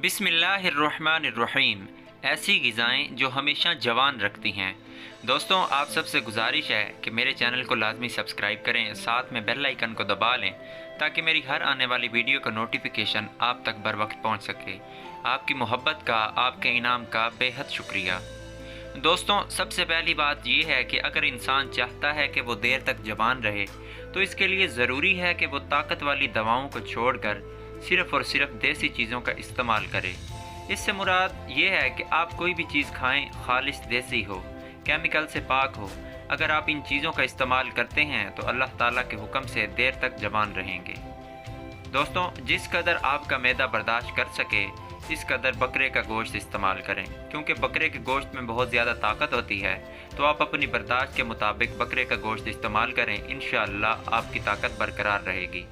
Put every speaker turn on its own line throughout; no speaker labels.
बिस्मिल्लाहिर्रहमानिर्रहीम। ऐसी ग़िज़ाएँ जो हमेशा जवान रखती हैं। दोस्तों, आप सबसे गुजारिश है कि मेरे चैनल को लाजमी सब्सक्राइब करें, साथ में बेल आइकन को दबा लें ताकि मेरी हर आने वाली वीडियो का नोटिफिकेशन आप तक बर वक्त पहुँच सके। आपकी मोहब्बत का, आपके इनाम का बेहद शुक्रिया। दोस्तों, सबसे पहली बात यह है कि अगर इंसान चाहता है कि वो देर तक जवान रहे तो इसके लिए ज़रूरी है कि वो ताकत वाली दवाओं को छोड़कर सिर्फ़ और सिर्फ देसी चीज़ों का इस्तेमाल करें। इससे मुराद ये है कि आप कोई भी चीज़ खाएं खालिस देसी हो, केमिकल से पाक हो। अगर आप इन चीज़ों का इस्तेमाल करते हैं तो अल्लाह ताला के हुक्म से देर तक जवान रहेंगे। दोस्तों, जिस कदर आपका मैदा बर्दाश्त कर सके इस कदर बकरे का गोश्त इस्तेमाल करें, क्योंकि बकरे के गोश्त में बहुत ज़्यादा ताकत होती है। तो आप अपनी बर्दाश्त के मुताबिक बकरे का गोश्त इस्तेमाल करें, इंशाअल्लाह आपकी ताकत बरकरार रहेगी।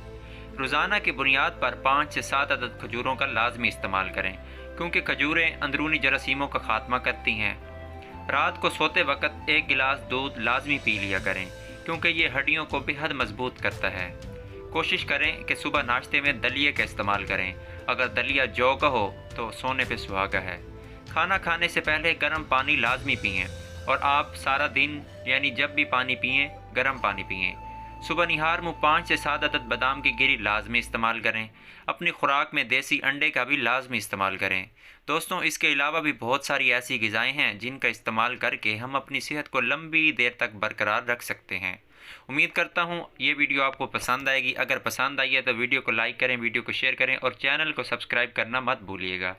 रोज़ाना की बुनियाद पर 5 से 7 अदद खजूरों का लाजमी इस्तेमाल करें, क्योंकि खजूरें अंदरूनी जरासीमों का खात्मा करती हैं। रात को सोते वक्त 1 गिलास दूध लाजमी पी लिया करें, क्योंकि ये हड्डियों को बेहद मजबूत करता है। कोशिश करें कि सुबह नाश्ते में दलिए का इस्तेमाल करें। अगर दलिया जौ का हो तो सोने पे सुहागा है। खाना खाने से पहले गर्म पानी लाजमी पिएँ, और आप सारा दिन यानी जब भी पानी पिएँ गर्म पानी पिएँ। सुबह निहार मुँह 5 से 7 अदद बादाम की गिरी लाजमी इस्तेमाल करें। अपनी खुराक में देसी अंडे का भी लाजमी इस्तेमाल करें। दोस्तों, इसके अलावा भी बहुत सारी ऐसी ग़िज़ाएँ हैं जिनका इस्तेमाल करके हम अपनी सेहत को लंबी देर तक बरकरार रख सकते हैं। उम्मीद करता हूँ ये वीडियो आपको पसंद आएगी। अगर पसंद आई है तो वीडियो को लाइक करें, वीडियो को शेयर करें और चैनल को सब्सक्राइब करना मत भूलिएगा।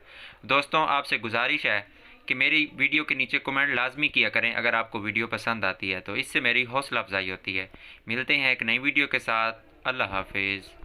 दोस्तों, आपसे गुजारिश है कि मेरी वीडियो के नीचे कमेंट लाजमी किया करें अगर आपको वीडियो पसंद आती है, तो इससे मेरी हौसला अफजाई होती है। मिलते हैं एक नई वीडियो के साथ। अल्लाह हाफिज़।